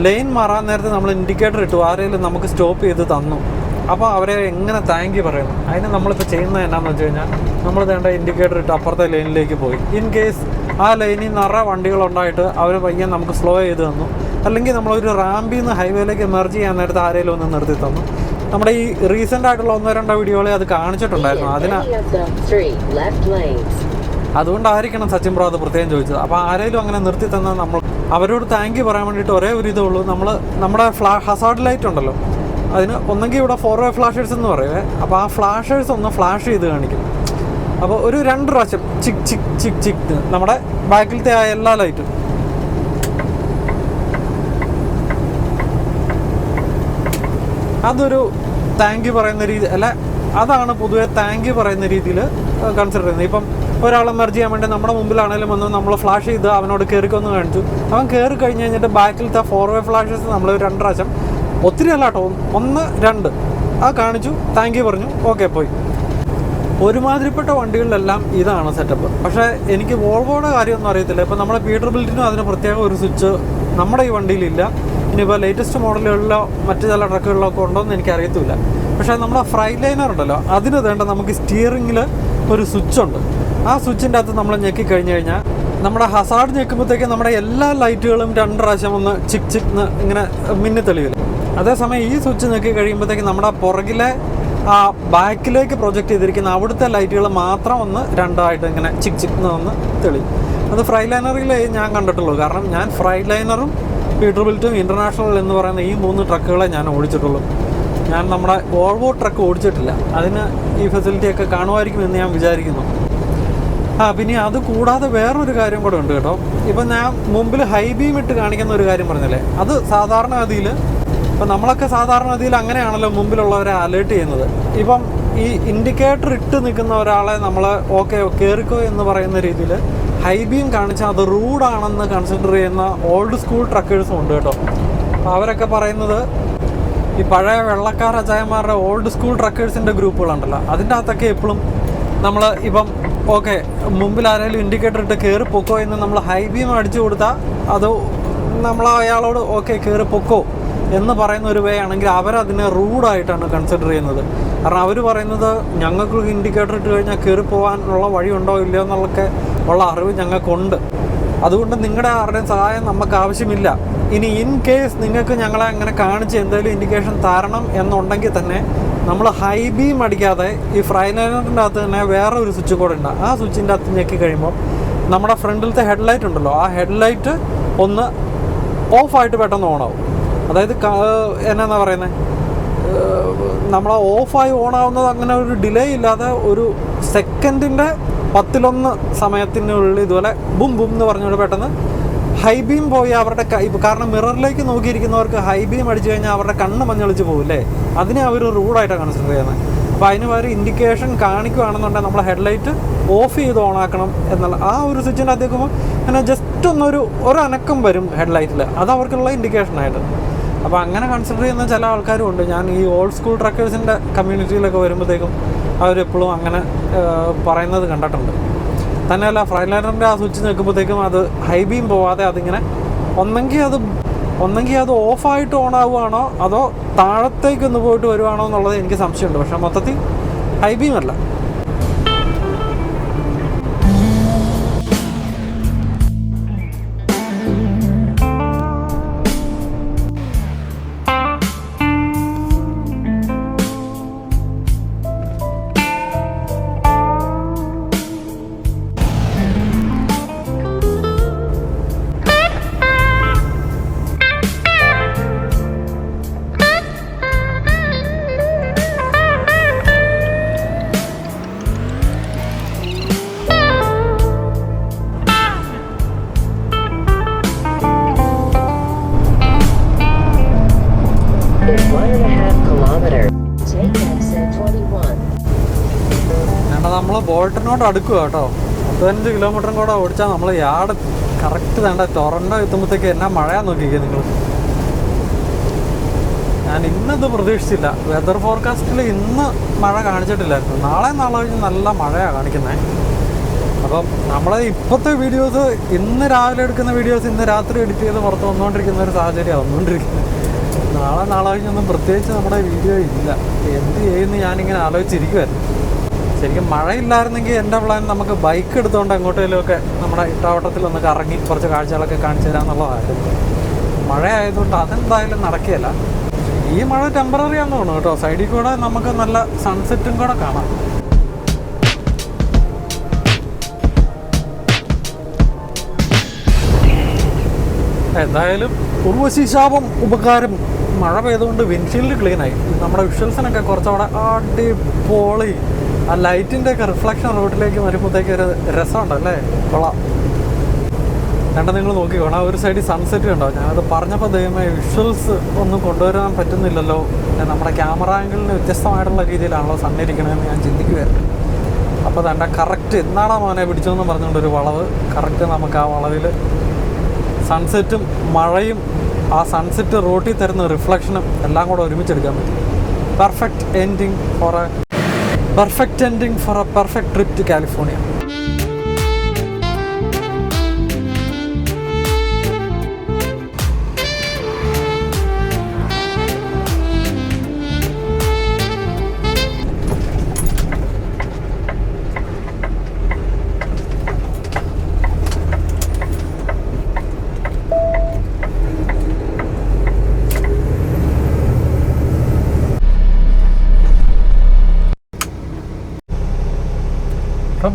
ലൈൻ മാറാൻ നേരത്തെ നമ്മൾ ഇൻഡിക്കേറ്റർ ഇട്ടു, ആരെങ്കിലും നമുക്ക് സ്റ്റോപ്പ് ചെയ്ത് തന്നു, അപ്പോൾ അവരെ എങ്ങനെ താങ്ക് യു പറയുന്നു. അതിന് നമ്മളിപ്പോൾ ചെയ്യുന്നത് എന്നാന്ന് വെച്ച് കഴിഞ്ഞാൽ നമ്മൾ വേണ്ട ഇൻഡിക്കേറ്റർ ഇട്ട് അപ്പുറത്തെ ലൈനിലേക്ക് പോയി. ഇൻ കേസ് ആ ലൈനിൽ നിറയെ വണ്ടികളുണ്ടായിട്ട് അവർ പയ്യെ നമുക്ക് സ്ലോ ചെയ്ത് തന്നു, അല്ലെങ്കിൽ നമ്മളൊരു റാമ്പിൽ നിന്ന് ഹൈവേയിലേക്ക് മെർജ് ചെയ്യാൻ നേരത്തെ ആരെങ്കിലും ഒന്ന് നിർത്തി തന്നു. നമ്മുടെ ഈ റീസെൻ്റ് ആയിട്ടുള്ള 1-2 വീഡിയോകളെ അത് കാണിച്ചിട്ടുണ്ടായിരുന്നു. അതുകൊണ്ടായിരിക്കണം സച്ചിൻ ബ്രോ അത് പ്രത്യേകം ചോദിച്ചത്. അപ്പോൾ ആരെങ്കിലും അങ്ങനെ നിർത്തി തന്നാൽ നമ്മൾ അവരോട് താങ്ക് യു പറയാൻ വേണ്ടിയിട്ട് ഒരേ ഒരു ഇതേ ഉള്ളൂ. നമ്മൾ നമ്മുടെ ഹസാർഡ് ലൈറ്റ് ഉണ്ടല്ലോ, അതിന് ഒന്നെങ്കിൽ ഇവിടെ 4-way ഫ്ലാഷേഴ്സ് എന്ന് പറയുവേ. അപ്പോൾ ആ ഫ്ലാഷേഴ്സ് ഒന്ന് ഫ്ലാഷ് ചെയ്ത് കാണിക്കും. അപ്പോൾ ഒരു 2 പ്രാവശ്യം ചിക് ചിക് ചിക് ചിക് നമ്മുടെ ബാക്കിലത്തെ ആ എല്ലാ ലൈറ്റും. അതൊരു താങ്ക് യു പറയുന്ന രീതി അല്ല, അതാണ് പൊതുവെ താങ്ക് യു പറയുന്ന രീതിയിൽ കൺസിഡർ ചെയ്യുന്നത്. ഇപ്പം ഒരാൾ മെർജ് ചെയ്യാൻ വേണ്ടി നമ്മുടെ മുമ്പിലാണെങ്കിലും വന്ന് നമ്മൾ ഫ്ലാഷ് ചെയ്ത് അവനോട് കയറിക്കൊന്ന് കാണിച്ചു, അവൻ കയറി കഴിഞ്ഞ് കഴിഞ്ഞിട്ട് ബാക്കിലത്തെ 4-way ഫ്ലാഷസ് നമ്മൾ 2 പ്രാവശ്യം, ഒത്തിരി അല്ല കേട്ടോ, 1-2 ആ കാണിച്ചു, താങ്ക് യു പറഞ്ഞു, ഓക്കെ പോയി. ഒരുമാതിരിപ്പെട്ട വണ്ടികളിലെല്ലാം ഇതാണ് സെറ്റപ്പ്. പക്ഷേ എനിക്ക് വോൾവോയുടെ കാര്യമൊന്നും അറിയത്തില്ല. ഇപ്പോൾ നമ്മുടെ പീറ്റർബിൽറ്റിനും അതിന് പ്രത്യേക ഒരു സ്വിച്ച് നമ്മുടെ ഈ വണ്ടിയിലില്ല. ഇനിയിപ്പോൾ ലേറ്റസ്റ്റ് മോഡലുകളിലോ മറ്റു ചില ട്രക്കുകളിലോ ഒക്കെ ഉണ്ടോ എന്ന് എനിക്കറിയത്തില്ല. പക്ഷേ നമ്മുടെ ഫ്രൈറ്റ് ലൈനർ ഉണ്ടല്ലോ, അതിന് വേണ്ട നമുക്ക് സ്റ്റിയറിങ്ങിൽ ഒരു സ്വിച്ചുണ്ട്. ആ സ്വിച്ചിൻ്റെ അകത്ത് നമ്മൾ ഞെക്കി കഴിഞ്ഞ് കഴിഞ്ഞാൽ നമ്മുടെ ഹസാർഡ് ഞെക്കുമ്പോഴത്തേക്ക് നമ്മുടെ എല്ലാ ലൈറ്റുകളും 2 പ്രാവശ്യം ഒന്ന് ചിക്ക് ചിക്ക് ഇങ്ങനെ മിന്നി തെളിയില്ല. അതേസമയം ഈ സ്വിച്ച് ഞെക്കി കഴിയുമ്പോഴത്തേക്ക് നമ്മുടെ പുറകിലെ ആ ബാക്കിലേക്ക് പ്രൊജക്റ്റ് ചെയ്തിരിക്കുന്ന അവിടുത്തെ ലൈറ്റുകൾ മാത്രം ഒന്ന് 2ആയിട്ട് ഇങ്ങനെ ചിക്ക് ചിക്ക് ഒന്ന് തെളിയും. അത് ഫ്രൈറ്റ് ലൈനറിൽ ഞാൻ കണ്ടിട്ടുള്ളൂ. കാരണം ഞാൻ ഫ്രൈറ്റ് ലൈനറും പീറ്റർബിൽറ്റും ഇൻ്റർനാഷണൽ എന്ന് പറയുന്ന ഈ 3 ട്രക്കുകളെ ഞാൻ ഓടിച്ചിട്ടുള്ളൂ. ഞാൻ നമ്മുടെ വോൾവോ ട്രക്ക് ഓടിച്ചിട്ടില്ല. അതിന് ഈ ഫെസിലിറ്റിയൊക്കെ കാണുമായിരിക്കും എന്ന് ഞാൻ വിചാരിക്കുന്നു. പിന്നെ അത് കൂടാതെ വേറൊരു കാര്യം കൂടെ ഉണ്ട് കേട്ടോ. ഇപ്പം ഞാൻ മുമ്പിൽ ഹൈ ബീം ഇട്ട് കാണിക്കുന്ന ഒരു കാര്യം പറഞ്ഞല്ലേ, അത് സാധാരണഗതിയിൽ ഇപ്പം നമ്മളൊക്കെ സാധാരണഗതിയിൽ അങ്ങനെയാണല്ലോ മുമ്പിലുള്ളവരെ അലേർട്ട് ചെയ്യുന്നത്. ഇപ്പം ഈ ഇൻഡിക്കേറ്റർ ഇട്ട് നിൽക്കുന്ന ഒരാളെ നമ്മൾ ഓക്കെ കയറിക്കോ എന്ന് പറയുന്ന രീതിയിൽ ഹൈ ബീം കാണിച്ചാൽ അത് റൂഡാണെന്ന് കൺസിഡർ ചെയ്യുന്ന ഓൾഡ് സ്കൂൾ ട്രക്കേഴ്സും ഉണ്ട് കേട്ടോ. അപ്പോൾ അവരൊക്കെ പറയുന്നത് ഈ പഴയ വെള്ളക്കാർ അച്ചായന്മാരുടെ ഓൾഡ് സ്കൂൾ ട്രക്കേഴ്സിൻ്റെ ഗ്രൂപ്പുകളുണ്ടല്ലോ, അതിൻ്റെ അകത്തൊക്കെ എപ്പോഴും നമ്മൾ ഇപ്പം ഓക്കെ മുമ്പിൽ ആരെങ്കിലും ഇൻഡിക്കേറ്റർ ഇട്ട് കയറി പൊക്കോ എന്ന് നമ്മൾ ഹൈ ബീം അടിച്ചു കൊടുത്താൽ അത് നമ്മൾ അയാളോട് ഓക്കെ കയറി പൊക്കോ എന്ന് പറയുന്ന ഒരു വേ ആണെങ്കിൽ അവരതിനെ റൂഡായിട്ടാണ് കൺസിഡർ ചെയ്യുന്നത്. കാരണം അവർ പറയുന്നത് ഞങ്ങൾക്ക് ഇൻഡിക്കേറ്റർ ഇട്ട് കഴിഞ്ഞാൽ കയറി പോകാനുള്ള വഴിയുണ്ടോ ഇല്ലയോ എന്നുള്ളൊക്കെ ഉള്ള അറിവ് ഞങ്ങൾക്കുണ്ട്. അതുകൊണ്ട് നിങ്ങളുടെ ആരുടെയും സഹായം നമുക്ക് ആവശ്യമില്ല. ഇനി ഇൻ കേസ് നിങ്ങൾക്ക് ഞങ്ങളെ അങ്ങനെ കാണിച്ച് എന്തെങ്കിലും ഇൻഡിക്കേഷൻ തരണം എന്നുണ്ടെങ്കിൽ തന്നെ നമ്മൾ ഹൈ ബീം അടിക്കാതെ ഈ ഫ്രൈറ്റ് ലൈനറിൻ്റെ അകത്ത് തന്നെ വേറെ ഒരു സ്വിച്ച് കൂടെ ഉണ്ട്. ആ സ്വിച്ചിൻ്റെ അകത്ത് ഞെക്കി കഴിയുമ്പോൾ നമ്മുടെ ഫ്രണ്ടിലത്തെ ഹെഡ്ലൈറ്റ് ഉണ്ടല്ലോ, ആ ഹെഡ്ലൈറ്റ് ഒന്ന് ഓഫായിട്ട് പെട്ടെന്ന് ഓണാവും. അതായത് എന്നാ പറയുന്നത്, നമ്മൾ ഓഫായി ഓണാവുന്നത് അങ്ങനെ ഒരു ഡിലേ ഇല്ലാതെ ഒരു സെക്കൻഡിൻ്റെ 10-1 സമയത്തിനുള്ളിൽ ഇതുപോലെ ബും ബും എന്ന് പറഞ്ഞുകൊണ്ട് പെട്ടെന്ന് ഹൈ ബീം പോയി അവരുടെ കാരണം മിററിലേക്ക് നോക്കിയിരിക്കുന്നവർക്ക് ഹൈ ബീം അടിച്ചു കഴിഞ്ഞാൽ അവരുടെ കണ്ണ് മഞ്ഞളിച്ച് പോകില്ലേ, അതിനെ അവർ റൂഡായിട്ടാണ് കൺസിഡർ ചെയ്യുന്നത്. അപ്പോൾ അതിന് പകരം ഇൻഡിക്കേഷൻ കാണിക്കുകയാണെന്നുണ്ടെങ്കിൽ നമ്മൾ ഹെഡ്ലൈറ്റ് ഓഫ് ചെയ്ത് ഓണാക്കണം എന്നുള്ള ആ ഒരു സ്വിച്ചിൻ്റെ അകത്തേക്കുമ്പോൾ അങ്ങനെ ജസ്റ്റ് ഒരു അനക്കം വരും ഹെഡ്ലൈറ്റിൽ, അത് അവർക്കുള്ള ഇൻഡിക്കേഷനായിട്ട്. അപ്പോൾ അങ്ങനെ കൺസിഡർ ചെയ്യുന്ന ചില ആൾക്കാരും ഉണ്ട്. ഞാൻ ഈ ഓൾഡ് സ്കൂൾ ട്രക്കേഴ്സിൻ്റെ കമ്മ്യൂണിറ്റിയിലൊക്കെ വരുമ്പോഴത്തേക്കും അവരെപ്പോഴും അങ്ങനെ പറയുന്നത് കണ്ടിട്ടുണ്ട്. തന്നെയല്ല ഫ്രൈറ്റ് ലൈനറിൻ്റെ ആ സ്വിച്ച് നിൽക്കുമ്പോഴത്തേക്കും അത് ഹൈ ബീം പോവാതെ അതിങ്ങനെ ഒന്നെങ്കിൽ അത് ഓഫായിട്ട് ഓൺ ആവുകയാണോ അതോ താഴത്തേക്കൊന്ന് പോയിട്ട് വരുവാണോ എന്നുള്ളത് എനിക്ക് സംശയമുണ്ട്. പക്ഷേ മൊത്തത്തിൽ ഹൈ ബീം അല്ല. നമ്മൾ ബോൾട്ടനോട് അടുക്കുക കേട്ടോ. 35 കിലോമീറ്ററും കൂടെ ഓടിച്ചാൽ നമ്മൾ യാർഡ് കറക്റ്റ് വേണ്ട ടൊറൻറ്റോ എത്തുമ്പോഴത്തേക്ക് എന്നാ മഴയാന്ന് നോക്കിക്കേ നിങ്ങൾ. ഞാൻ ഇന്നത് പ്രതീക്ഷിച്ചില്ല. വെതർ ഫോർകാസ്റ്റിൽ ഇന്ന് മഴ കാണിച്ചിട്ടില്ലായിരുന്നു. നാളെ കഴിഞ്ഞ് നല്ല മഴയാണ് കാണിക്കുന്നത്. അപ്പം നമ്മളെ ഇപ്പോഴത്തെ വീഡിയോസ് ഇന്ന് രാവിലെ എടുക്കുന്ന വീഡിയോസ് ഇന്ന് രാത്രി എഡിറ്റ് ചെയ്ത് പുറത്ത് വന്നുകൊണ്ടിരിക്കുന്ന ഒരു സാഹചര്യമാണ് വന്നുകൊണ്ടിരിക്കുന്നത്. നാളെ കഴിഞ്ഞൊന്നും പ്രത്യേകിച്ച് നമ്മുടെ വീഡിയോ ഇല്ല. എന്ത് ചെയ്യുന്നു ഞാനിങ്ങനെ ആലോചിച്ചിരിക്കുമായിരുന്നു. ശരിക്കും മഴയില്ലായിരുന്നെങ്കിൽ എൻ്റെ പ്ലാൻ നമുക്ക് ബൈക്ക് എടുത്തുകൊണ്ട് എങ്ങോട്ടേലുമൊക്കെ നമ്മുടെ ഇട്ടാവട്ടത്തിലൊന്ന് കറങ്ങി കുറച്ച് കാഴ്ചകളൊക്കെ കാണിച്ചു തരാമെന്നുള്ളതായിരുന്നു. മഴ ആയതുകൊണ്ട് അതെന്തായാലും നടക്കുകയില്ല. ഈ മഴ ടെമ്പററി ആണെന്ന് തോന്നുന്നു കേട്ടോ. സൈഡിൽ കൂടെ നമുക്ക് നല്ല സൺസെറ്റും കൂടെ കാണാം. എന്തായാലും ഉർവശിശാപം ഉപകാരം. മഴ പെയ്തുകൊണ്ട് വിൻഷീൽഡ് ക്ലീനായി. നമ്മുടെ വിഷ്വൽസിനൊക്കെ കുറച്ചുകൂടെ അടിപൊളി. ആ ലൈറ്റിൻ്റെ ഒക്കെ റിഫ്ലക്ഷൻ റോഡിലേക്ക് വരുമ്പോഴത്തേക്ക് ഒരു രസമുണ്ടല്ലേ, കൊള്ളാം. കണ്ട നിങ്ങൾ നോക്കിക്കോണം. ആ ഒരു സൈഡിൽ സൺസെറ്റ് കണ്ടോ. ഞാനത് പറഞ്ഞപ്പോൾ ദൈവമേ വിഷ്വൽസ് ഒന്നും കൊണ്ടുവരാൻ പറ്റുന്നില്ലല്ലോ, നമ്മുടെ ക്യാമറ ആംഗിളിന് വ്യത്യസ്തമായിട്ടുള്ള രീതിയിലാണല്ലോ സണ്ണിരിക്കണമെന്ന് ഞാൻ ചിന്തിക്കുമായിരുന്നു. അപ്പോൾ തൻ്റെ കറക്റ്റ് എന്നാണോ മോനെ പിടിച്ചതെന്ന് പറഞ്ഞുകൊണ്ടൊരു വളവ്, കറക്റ്റ് നമുക്ക് ആ വളവിൽ സൺസെറ്റും മഴയും ആ സൺസെറ്റ് റോട്ടിൽ തരുന്ന റിഫ്ലക്ഷനും എല്ലാം കൂടെ ഒരുമിച്ചെടുക്കാൻ പറ്റും. Perfect ending for a perfect trip to California.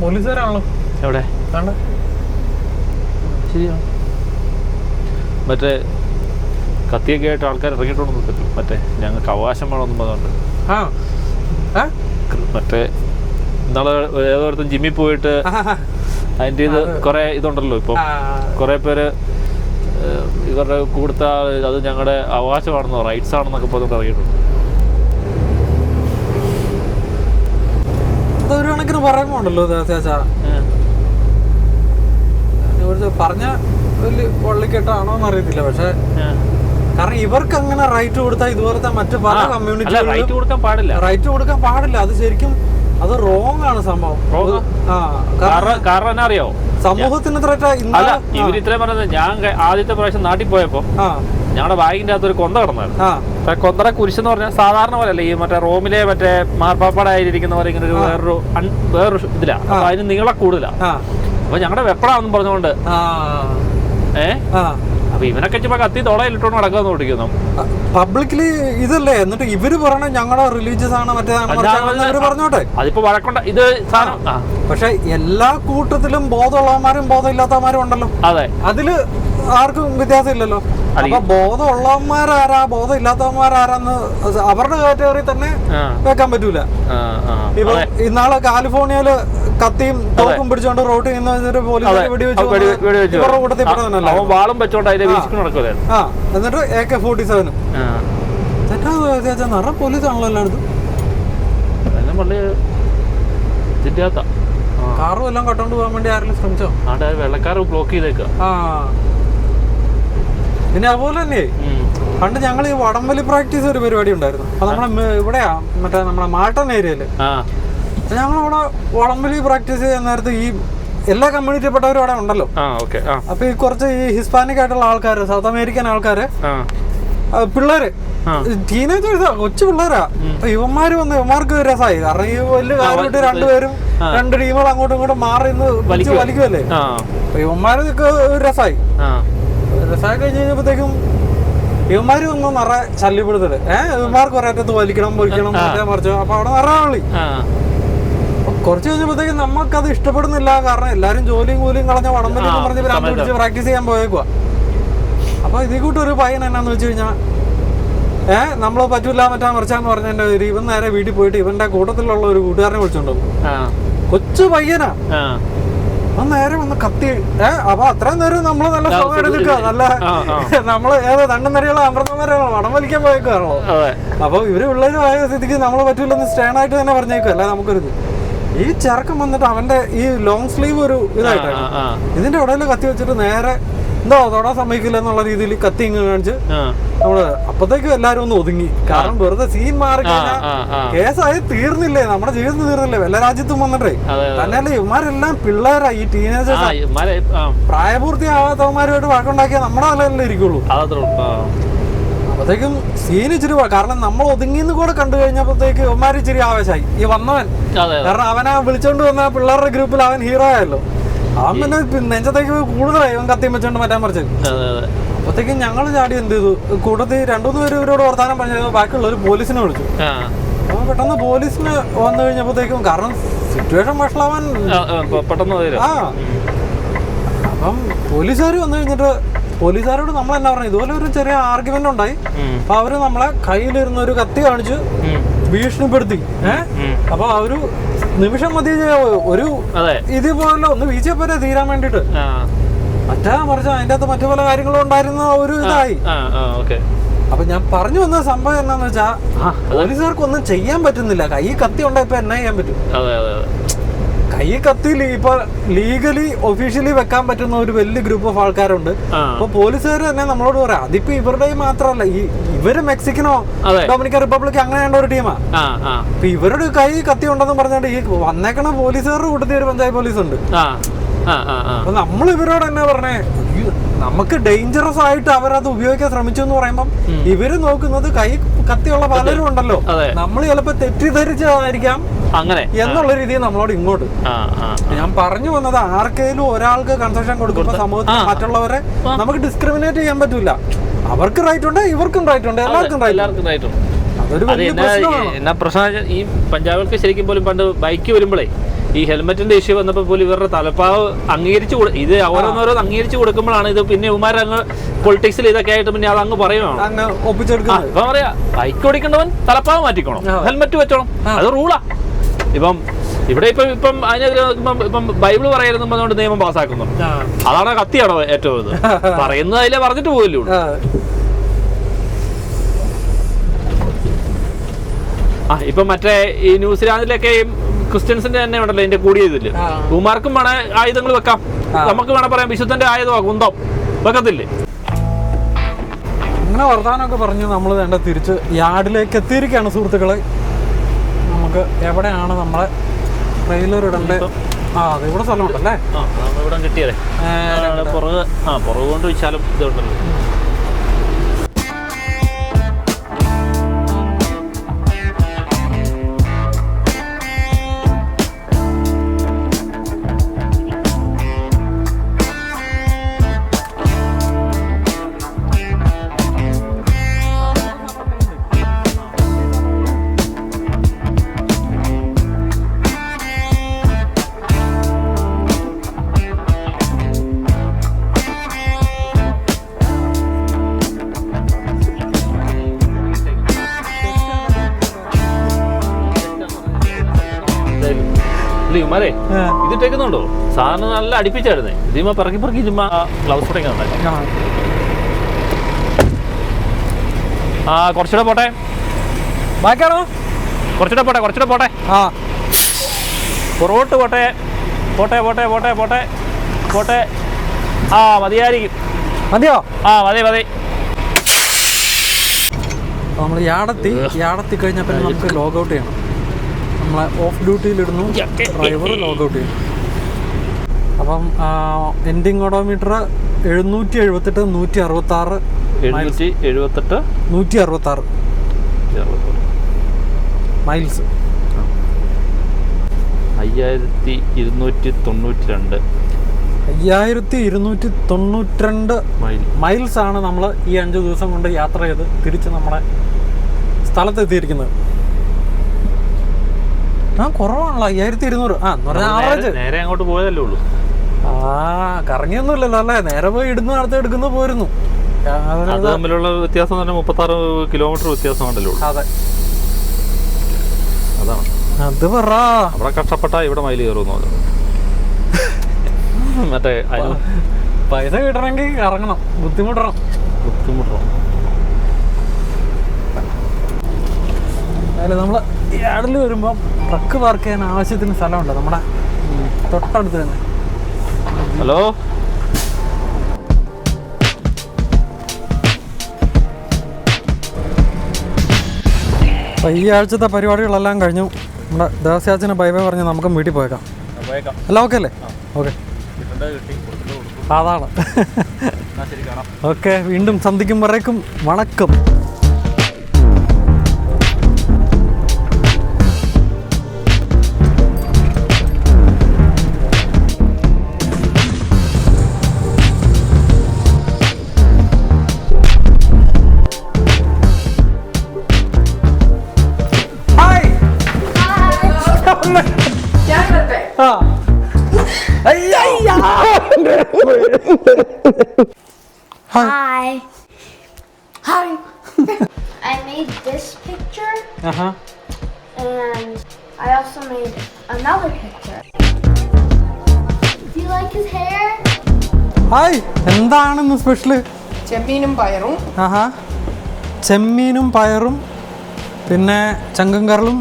പോലീസുകാരാണല്ലോ എവിടെ ശരിയാണ്. മറ്റേ കത്തിയൊക്കെ ആയിട്ട് ആൾക്കാർ ഇറങ്ങിയിട്ടുണ്ടെന്ന് പറ്റും. മറ്റേ ഞങ്ങൾക്ക് അവകാശം വേണമെന്നും പറഞ്ഞുകൊണ്ട് മറ്റേ ഇന്നാളെ ഏതോടത്തും ജിമ്മിൽ പോയിട്ട് അതിൻ്റെ ഇത് കുറെ ഇതുണ്ടല്ലോ. ഇപ്പം കുറെ പേര് ഇവരുടെ കൊടുത്ത അത് ഞങ്ങളുടെ അവകാശമാണെന്നോ റൈറ്റ്സ് ആണെന്നൊക്കെ പറഞ്ഞുകൊണ്ട് ഇറങ്ങിയിട്ടുണ്ട്. അതൊരു കണക്കിന് പറയുമ്പോണ്ടല്ലോ പറഞ്ഞ വലിയ പള്ളിക്കെട്ടാണോന്ന് അറിയത്തില്ല. പക്ഷെ കാരണം ഇവർക്ക് അങ്ങനെ റൈറ്റ് കൊടുത്താൽ ഇതുപോലത്തെ മറ്റു പല കമ്മ്യൂണിറ്റി റൈറ്റ് കൊടുക്കാൻ പാടില്ല. അത് ശരിക്കും അത് റോങ് ആണ് സംഭവം. കാരണം എന്നാ അറിയോ, സമൂഹത്തിന് ഇവര് ഇത്രയും പറഞ്ഞത്. ഞാൻ ആദ്യത്തെ പ്രാവശ്യം നാട്ടിൽ പോയപ്പോ ഞങ്ങളുടെ ബാഗിന്റെ അകത്ത് ഒരു കൊന്ത കിടന്നായിരുന്നു. കൊന്തറ കുരിശെന്ന് പറഞ്ഞാൽ സാധാരണ പോലെ അല്ല, ഈ മറ്റേ റോമിലെ മറ്റേ മാർപ്പാപ്പാടായിരിക്കുന്ന പോലെ ഇങ്ങനെ ഒരു വേറൊരു ഇതിലാ. അപ്പൊ അതിന് നീളം കൂടുതലാ. അപ്പൊ ഞങ്ങളുടെ വെപ്പടാണെന്നും പറഞ്ഞുകൊണ്ട് അപ്പൊ ഇവനൊക്കെ ചുമ്മാ കത്തി തോളയിലിട്ടോണ്ട് നടക്കാന്ന് ഓടിക്കുന്നു പബ്ലിക്കലി ഇതല്ലേ. എന്നിട്ട് ഇവര് പറയണ ഞങ്ങളുടെ റിലീജിയസ് ആണ് മറ്റേ പറഞ്ഞോട്ടെ. അതിപ്പോ വഴക്കുണ്ട ഇത് സാധനം. പക്ഷെ എല്ലാ കൂട്ടത്തിലും ബോധമുള്ളവന്മാരും ബോധമില്ലാത്തവന്മാരും ഉണ്ടല്ലോ. അതെ, അതില് ആർക്കും വ്യത്യാസം ഇല്ലല്ലോ. അപ്പൊ ബോധമുള്ളവന്മാരാരാ ബോധം ഇല്ലാത്തവന്മാരാരാന്ന് അവരുടെ കാറ്റഗറി തന്നെ വെക്കാൻ പറ്റൂല. ഇപ്പൊ ഇന്നാളെ കാലിഫോർണിയയില് കത്തിയും തോക്കും പിടിച്ചോണ്ട് റോഡ് ചെയ്യുന്ന പോലീസ് വെടിവെച്ചു ഇവരുടെ കൂട്ടത്തിൽ പെടുന്നല്ലോ. എന്നിട്ട് AK-47 നിറ പോലീസാണല്ലോ എല്ലായിടത്തും. കാറും എല്ലാം കട്ടോണ്ട് പോകാൻ വേണ്ടി ആരെങ്കിലും ശ്രമിച്ചോ? വെള്ളക്കാർ ബ്ലോക്ക് ചെയ്തേക്ക. പിന്നെ അതുപോലെ തന്നെ പണ്ട് ഞങ്ങൾ ഈ വടംവലി പ്രാക്ടീസ് ഒരു പരിപാടി ഉണ്ടായിരുന്നു. അപ്പൊ നമ്മളെ ഇവിടെയാ മറ്റേ നമ്മുടെ മാട്ടൻ ഏരിയയില് ഞങ്ങളവിടെ വടംവലി പ്രാക്ടീസ് ചെയ്യാൻ നേരത്ത് ഈ എല്ലാ കമ്മ്യൂണിറ്റിപ്പെട്ടവരും അവിടെ ഉണ്ടല്ലോ. അപ്പൊ ഈ കുറച്ച് ഈ ഹിസ്പാനിക് ആയിട്ടുള്ള ആൾക്കാര്, സൗത്ത് അമേരിക്കൻ ആൾക്കാര്, പിള്ളേര്, ടീനേജേഴ്സാ, കൊച്ചു പിള്ളേരാ. അപ്പൊ ഇവന്മാർക്ക് രസമായി. കാരണം ഈ വലിയ കാറിട്ട് രണ്ടുപേരും രണ്ട് ടീമുകൾ അങ്ങോട്ടും ഇങ്ങോട്ടും മാറി വലിക്കുമല്ലേ. അപ്പൊ ഇവന്മാർക്ക് രസമായി കഴിഞ്ഞ് കഴിഞ്ഞപ്പോഴത്തേക്കും ഇവന്മാര് ഒന്നും നിറ ശല്യപ്പെടുത്തല്. ഇവന്മാർക്ക് ഒരേറ്റത്ത് വലിക്കണം മറിച്ചോ. അപ്പൊ അവിടെ നിറ വിളി. കുറച്ച് കഴിഞ്ഞപ്പോഴത്തേക്കും നമുക്കത് ഇഷ്ടപ്പെടുന്നില്ല. കാരണം എല്ലാരും ജോലിയും കൂലിയും കളഞ്ഞ വടംവലി എന്ന് പറഞ്ഞ് ഭ്രാന്ത് പിടിച്ച് പ്രാക്ടീസ് ചെയ്യാൻ പോയേക്കുവാ. അപ്പൊ ഇതേ കൂട്ടൊരു പയ്യൻ എന്നാന്ന് വെച്ച് കഴിഞ്ഞാൽ നമ്മള് പറ്റൂല മറ്റാ മറിച്ചാന്ന് പറഞ്ഞതിന്റെ പേര് ഇവൻ നേരെ വീട്ടിൽ പോയിട്ട് ഇവന്റെ കൂട്ടത്തിലുള്ള ഒരു കൂട്ടുകാരനെ വിളിച്ചോണ്ടുവന്നു. കൊച്ചു പയ്യനാ. അവൻ നേരെ വന്ന് കത്തി. അപ്പൊ അത്രയും നേരം നമ്മള് നല്ല സമയം എടുക്കുക. നല്ല നമ്മള് രണ്ടും നേരെയുള്ള അമൃതം നേരെയുള്ള വടം വലിക്കാൻ പോയേക്കാണല്ലോ. അപ്പൊ ഇവര് പിള്ളേരും ആയ സ്ഥിതിക്ക് നമ്മള് പറ്റൂലെന്ന് സ്റ്റേൺ ആയിട്ട് തന്നെ പറഞ്ഞേക്കും. അല്ല നമുക്കൊരു ഈ ചെറുക്കം വന്നിട്ട് അവന്റെ ഈ ലോങ് സ്ലീവ് ഒരു ഇതായിട്ടാണ് ഇതിന്റെ ഇടയിൽ കത്തി വെച്ചിട്ട് നേരെ എന്തോ തൊടാൻ സമ്മതിക്കില്ല എന്നുള്ള രീതിയിൽ കത്തി ഇങ്ങ് കാണിച്ച് നമ്മള് അപ്പത്തേക്കും എല്ലാരും ഒന്ന് ഒതുങ്ങി. കാരണം വെറുതെ സീൻ മാറി കഴിഞ്ഞാൽ കേസായി തീർന്നില്ലേ, നമ്മുടെ ജീവിതത്തിൽ തീർന്നില്ലേ. വല്ല രാജ്യത്തും വന്നിട്ടേ തന്നെയല്ലേ ഇവന്മാരെല്ലാം പിള്ളേരാ. ഈ ടീനേജേഴ്സ് പ്രായപൂർത്തിയാവാത്തവന്മാരുമായിട്ട് വഴക്കുണ്ടാക്കിയാൽ നമ്മുടെ നിലയിലല്ലേ ഇരിക്കുള്ളൂ. അപ്പത്തേക്കും സീൻ ഇച്ചിരി കാരണം നമ്മൾ ഒതുങ്ങിന്ന് കൂടെ കണ്ടു കഴിഞ്ഞപ്പോഴത്തേക്ക് ഇവന്മാര് ഇച്ചിരി ആവേശമായി ഈ വന്നവൻ. കാരണം അവനെ വിളിച്ചോണ്ട് വന്ന പിള്ളേരുടെ ഗ്രൂപ്പിൽ അവൻ ഹീറോ ആയല്ലോ. അവൻ പിന്നെ നെഞ്ചത്തേക്ക് കൂടുതലായി ഇവൻ കത്തിയും വെച്ചോണ്ട് മാറ്റാൻ മറിച്ചു. അപ്പത്തേക്കും ഞങ്ങൾ ചാടി എന്ത് ചെയ്തു, കൂട്ടത്തിൽ രണ്ടുമൂന്ന് പേര് ഇവരോട് വർത്താനം പറഞ്ഞത് ബാക്കിയുള്ള ഒരു പോലീസിനെ വിളിച്ചു. അപ്പൊ പെട്ടെന്ന് പോലീസിന് വന്നു കഴിഞ്ഞപ്പോഴത്തേക്കും കാരണം സിറ്റുവേഷൻ വഷളാവാൻ അപ്പം പോലീസുകാർ വന്നു കഴിഞ്ഞിട്ട് പോലീസുകാരോട് നമ്മൾ എന്നാ പറഞ്ഞു, ഇതുപോലെ ഒരു ചെറിയ ആർഗ്യുമെന്റ് ഉണ്ടായി. അപ്പൊ അവര് നമ്മളെ കയ്യിലിരുന്ന ഒരു കത്തി കാണിച്ച് ഭീഷണിപ്പെടുത്തി. അപ്പൊ ഒരു നിമിഷം മതി ഒരു ഇതുപോലെ ഒന്ന് വീഴ്ച പോലെ തീരാൻ വേണ്ടിട്ട് മറിച്ച് അതിൻ്റെ അകത്ത് മറ്റു പല കാര്യങ്ങളും ഉണ്ടായിരുന്ന ഒരു ഇതായി. അപ്പൊ ഞാൻ പറഞ്ഞു വന്ന സംഭവം എന്താന്ന് വെച്ചാ പോലീസുകാർക്ക് ഒന്നും ചെയ്യാൻ പറ്റുന്നില്ല. കൈ കത്തി ഉണ്ടാ ഇപ്പൊ എന്നാ ചെയ്യാൻ പറ്റും? കൈ കത്തി ഇപ്പൊ ലീഗലി ഒഫീഷ്യലി വെക്കാൻ പറ്റുന്ന ഒരു വലിയ ഗ്രൂപ്പ് ഓഫ് ആൾക്കാരുണ്ട്. അപ്പൊ പോലീസുകാർ തന്നെ നമ്മളോട് പറയാം, അതിപ്പോ ഇവരുടെ മാത്രമല്ല, ഇവര് മെക്സിക്കനോ ഡൊമിനിക്കൻ റിപ്പബ്ലിക് അങ്ങനെയുള്ള ഒരു ടീമാ. അപ്പൊ ഇവരുടെ കൈ കത്തി ഉണ്ടെന്ന് പറഞ്ഞാൽ ഈ വന്നേക്കണ പോലീസുകാരുടെ കൂട്ടത്തിൽ ഒരു പഞ്ചായത്ത് പോലീസ് ഉണ്ട്. അപ്പൊ നമ്മൾ ഇവരോട് തന്നെ പറഞ്ഞേ, നമുക്ക് ഡേഞ്ചറസ് ആയിട്ട് അവരത് ഉപയോഗിക്കാൻ ശ്രമിച്ചു എന്ന് പറയുമ്പം ഇവര് നോക്കുന്നത് കൈ കത്തിയുള്ള പലരും ഉണ്ടല്ലോ, നമ്മൾ ചിലപ്പോ തെറ്റിദ്ധരിച്ചതായിരിക്കാം അങ്ങനെ എന്നുള്ള രീതിയിൽ നമ്മളോട് ഇങ്ങോട്ട്. ഞാൻ പറഞ്ഞു വന്നത്, ആർക്കെങ്കിലും ഒരാൾക്ക് കൺസെഷൻ കൊടുക്കുമ്പോ സമൂഹത്തിൽ മറ്റുള്ളവരെ നമുക്ക് ഡിസ്ക്രിമിനേറ്റ് ചെയ്യാൻ പറ്റൂല. അവർക്ക് റൈറ്റ് ഉണ്ട്, ഇവർക്കും റൈറ്റ് ഉണ്ട്, എല്ലാവർക്കും റൈറ്റ് ഉണ്ട്. അതൊരു വലിയ പ്രശ്നമാണ്. എന്നാ പ്രശ്നം, ഈ പഞ്ചാബികൾക്ക് ശരിക്കും പോലും പണ്ട് ബൈക്ക് വരുമ്പോഴേ ഈ ഹെൽമെറ്റിന്റെ ഇഷ്യൂ വന്നപ്പോൾ പോലും ഇവരുടെ തലപ്പാവ് അംഗീകരിച്ചു ഇത് ഓരോന്നോരോന്ന് അംഗീകരിച്ചു കൊടുക്കുമ്പോഴാണ് ഇത് പിന്നെ ഇവന്മാർ അങ്ങ് പൊളിറ്റിക്സിൽ ഇതൊക്കെ ആയിട്ട് പിന്നെ അത് അങ്ങ് പറയുവാണ്, ഒപ്പിച്ചെടുക്കുന്നത്. ഇപ്പൊ പറയാ ബൈക്ക് ഓടിക്കേണ്ടവൻ തലപ്പാവ് മാറ്റിക്കോണം, ഹെൽമെറ്റ് വെച്ചോണം, അത് റൂളാ. ഇപ്പം ഇവിടെ ഇപ്പം അതിനെതിരെ ഇപ്പം ബൈബിള് പറയായിരുന്നു അതുകൊണ്ട് നിയമം പാസ്സാക്കുന്നു. അതാണ് കത്തിയാണോ ഏറ്റവും ഇത് പറയുന്നത്, അതിലെ പറഞ്ഞിട്ട് പോകല്ലോ. ഇപ്പൊ മറ്റേ ഈ ന്യൂസിലാൻഡിലൊക്കെ ക്രിസ്ത്യൻസിന്റെ തന്നെ ഉണ്ടല്ലോ ഇതിന്റെ കൂടിയതില്, ഉമാർക്കും വേണേ ആയുധങ്ങൾ വെക്കാം, നമുക്ക് വേണേ പറയാം വിശുദ്ധന്റെ ആയുധമാ കുന്തം, വെക്കത്തില്ലേ? അങ്ങനെ വർത്താനമൊക്കെ പറഞ്ഞ് നമ്മൾ വേണ്ട തിരിച്ച് യാർഡിലേക്ക് എത്തിയിരിക്കുകയാണ് സുഹൃത്തുക്കളെ. നമുക്ക് എവിടെയാണ് നമ്മളെ ട്രെയിലർ ഇടണ്ടേ? അത് ഇവിടെ സ്ഥലമുണ്ടല്ലേ, ഇവിടെ കിട്ടിയതേ പുറകെ കൊണ്ട് വെച്ചാലും ഇതുണ്ടല്ലോ. ഇമാരെ ഇത് ഇട്ടേക്കുന്നുണ്ടോ? സാധനം നല്ല അടുപ്പിച്ചായിരുന്നേ. ഇതിമ പറക്കി ചുമ്മാ ഗ്ലൗസ് പൊട്ടേക്കുന്നുണ്ടായി. കുറച്ചുകൂടെ പോട്ടെ, ബാക്കിയാണോ? കുറച്ചുകൂടെ പോട്ടെ. പുറകോട്ട് പോട്ടെ. മതിയായിരിക്കും. മതിയോ? മതി. നമ്മൾ യാടത്തി കഴിഞ്ഞാൽ പിന്നെ നമുക്ക് ലോഗ് ഔട്ട് ചെയ്യണം. നമ്മളെ ഓഫ് ഡ്യൂട്ടിയിലിടുന്നു, ഡ്രൈവർ ലോഗ് ഔട്ട് ചെയ്യും. അപ്പം എൻഡിങ് ഓഡോമീറ്റർ 778 166 മൈൽസ്. 5292 മൈൽസ് ആണ് നമ്മൾ ഈ 5 ദിവസം കൊണ്ട് യാത്ര ചെയ്ത് തിരിച്ച് നമ്മുടെ സ്ഥലത്തെത്തിയിരിക്കുന്നത്. കുറവാണല്ലോ 5200. ആവറേജ് നേരെ അങ്ങോട്ട് പോയതല്ലേ ഉള്ളൂ. കറങ്ങിയൊന്നുമില്ലല്ലോ അല്ലേ? നേരെ പോയി ഇടുന്നു, അടുത്ത് എടുക്കുന്നു പോരുന്നു. അത് തമ്മിലുള്ള വ്യത്യാസം തന്നെ 36 കിലോമീറ്റർ വ്യത്യാസമുണ്ടല്ലോ. അതെ, അതാണ് അത് പറ. അവിടെ കഷ്ടപ്പെട്ടാ ഇവിടെ മൈല് കയറുന്നു. മറ്റേ പൈസ കിട്ടണമെങ്കിൽ ഇറങ്ങണം, ബുദ്ധിമുട്ടണം. അതിൽ നമ്മൾ യാർഡിൽ വരുമ്പോൾ ട്രക്ക് പാർക്ക് ചെയ്യാൻ ആവശ്യത്തിന് സ്ഥലമുണ്ട് നമ്മുടെ തൊട്ടടുത്ത് തന്നെ. ഹലോ, അപ്പോൾ ഈ ആഴ്ചത്തെ പരിപാടികളെല്ലാം കഴിഞ്ഞു. നമ്മുടെ ദേവസ്യാച്ചന് ബൈ ബൈ പറഞ്ഞ് നമുക്ക് വീട്ടിൽ പോയേക്കാം. എല്ലാം ഓക്കെ അല്ലേ? ഓക്കെ, അതാണ്. ഓക്കെ, വീണ്ടും സന്ധിക്കും വരേക്കും വണക്കം. Hi. I made this picture. And I also made another picture. Do you like his hair? Hi, എന്താണെന്ന് സ്പെഷ്യല്? ചെമ്മീനും പയറും. ആഹാ, ചെമ്മീനും പയറും പിന്നെ ചങ്കും കറളും.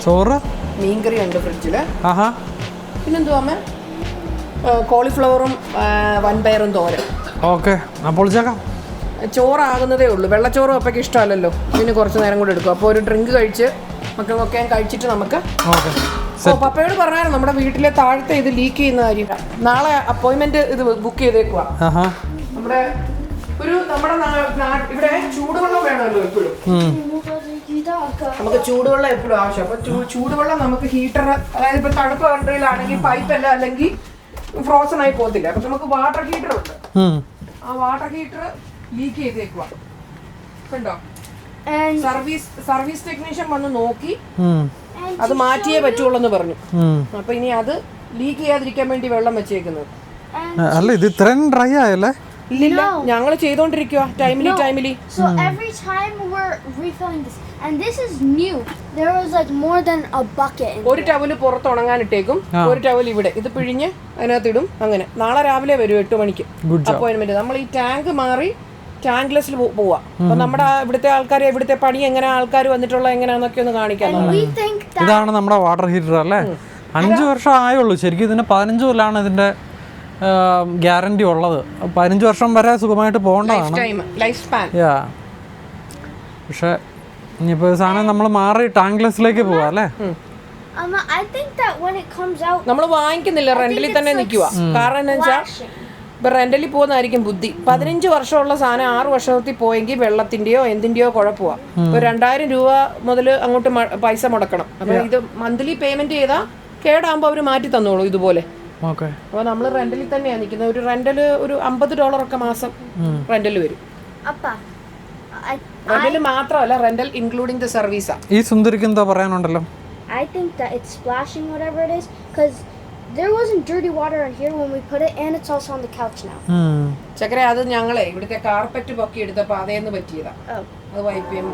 ചോറ്, മീൻകറി ഉണ്ട് ഫ്രിഡ്ജിൽ. ആഹാ, പിന്നെന്തുവാ അമ്മ? കോളിഫ്ലവറും വൻപയറും തോരൻ. ഓക്കെ, അപ്പോൾ ചേക്കാം. ചോറാകുന്നതേ ഉള്ളൂ. വെള്ളച്ചോറും അപ്പൊക്കെ ഇഷ്ടമല്ലല്ലോ, ഇതിന് കുറച്ച് നേരം കൂടെ എടുക്കും. അപ്പോൾ ഒരു ഡ്രിങ്ക് കഴിച്ച് മക്കൾക്കൊക്കെ കഴിച്ചിട്ട് നമുക്ക്. പപ്പയോട് പറഞ്ഞായിരുന്നു നമ്മുടെ വീട്ടിലെ താഴത്തെ ഇത് ലീക്ക് ചെയ്യുന്ന കാര്യം. നാളെ അപ്പോയിന്റ്മെന്റ് ഇത് ബുക്ക് ചെയ്തേക്കുവാ. നമ്മുടെ ഇവിടെ ചൂടുവെള്ളം വേണമല്ലോ എപ്പോഴും. നമുക്ക് ചൂടുവെള്ളം എപ്പോഴും ആവശ്യം. അപ്പൊ ചൂടുവെള്ളം നമുക്ക് ഹീറ്റർ, അതായത് ഇപ്പൊ തണുപ്പ് കൺട്രിയിലാണെങ്കിൽ പൈപ്പല്ല, അല്ലെങ്കിൽ ഫ്രോസൺ ആയി പോകത്തില്ല. അപ്പൊ നമുക്ക് വാട്ടർ ഹീറ്റർ ഉണ്ട്. ആ വാട്ടർ ഹീറ്റർ ലീക്ക് ചെയ്തേക്കുവാ. കണ്ടോ? സർവീസ് ടെക്നീഷ്യൻ വന്ന് നോക്കി അത് മാറ്റിയേ പറ്റുള്ളൂ എന്ന് പറഞ്ഞു. അപ്പൊ ഇനി അത് ലീക്ക് ചെയ്യാതിരിക്കാൻ വേണ്ടി വെള്ളം വെച്ചേക്കുന്നത്. അല്ല, ഇത് ഇത്രയും ഡ്രൈ ആയല്ലേ? ഇല്ല, ഞങ്ങൾ ചെയ്തോണ്ടിരിക്കുക timely. So every time we're refilling this, and this is new. There was like more than a bucket. ഒരു ടവല് പുറത്ത് ഉണങ്ങാനിട്ടേക്കും, ഒരു ടവൽ ഇവിടെ. ഇത് പിഴിഞ്ഞ് അതിനകത്തിടും. അങ്ങനെ നാളെ രാവിലെ വരും 8 മണിക്ക് അപ്പോയിന്റ്മെന്റ്. നമ്മൾ ഈ ടാങ്ക് മാറി ടാങ്ക്ലെസ്സിൽ പോവാ. അപ്പൊ നമ്മുടെ ഇവിടുത്തെ ആൾക്കാരെ, ഇവിടുത്തെ പണി എങ്ങനെ, ആൾക്കാർ വന്നിട്ടുള്ള എങ്ങനെയാന്നൊക്കെ ഒന്ന് കാണിക്കാം. ഇതാണ് നമ്മുടെ വാട്ടർ ഹീറ്റർ അല്ലേ? 5 വർഷം ആയുള്ളൂ ശരിക്കും. ഇതിന് 15 കൊല്ലാണ് ഇതിന്റെ ഗ്യാരണ്ടി ഉള്ളത്. 15 വർഷം വരെ സുഖമായിട്ട് പോകേണ്ടതാണ്. പക്ഷെ ഇനിയിപ്പോ സാധനം നമ്മൾ മാറി ടാങ്ക്ലെസ്സിലേക്ക് പോവാ അല്ലേ? I think that when it comes out, നമ്മൾ വാങ്ങിക്കുന്നില്ല, റെന്റലിൽ തന്നെ നിൽക്കുക. കാരണം എന്താ വെച്ചാൽ ഇപ്പൊ റെന്റലിൽ പോകുന്നതായിരിക്കും ബുദ്ധി. 15 വർഷമുള്ള സാധനം 6 വർഷത്തിൽ പോയെങ്കിൽ വെള്ളത്തിന്റെയോ എന്തിന്റെയോ കുഴപ്പമാ. ഇപ്പൊ 2000 രൂപ മുതൽ അങ്ങോട്ട് പൈസ മുടക്കണം. അപ്പൊ ഇത് മന്ത്ലി പേയ്മെന്റ് ചെയ്താൽ കേടാകുമ്പോ അവര് മാറ്റി തന്നോളൂ ഇതുപോലെ. അപ്പൊ നമ്മള് റെന്റലിൽ തന്നെയാണ് നിൽക്കുന്നത്. ഒരു റെന്റല് ഒരു $50 ഒക്കെ മാസം റെന്റൽ വരും. റെന്റൽ മാത്രമല്ല, റെന്റൽ ഇൻക്ലൂഡിംഗ് ദ സർവീസാ. ഈ സുന്ദരിക്ക് എന്താ പറയാനുണ്ടല്ലോ? I think that it's splashing whatever it is, because there wasn't dirty water in here when we put it, and it's also on the couch now. ചക്കര, അത് ഞങ്ങളെ ഇവിടുത്തെ കാർപ്പറ്റ് പൊക്കി എടുത്തപ്പോ അതേന്ന് പറ്റിയതാ. അത് വൈപ്പ് ചെയ്യാൻ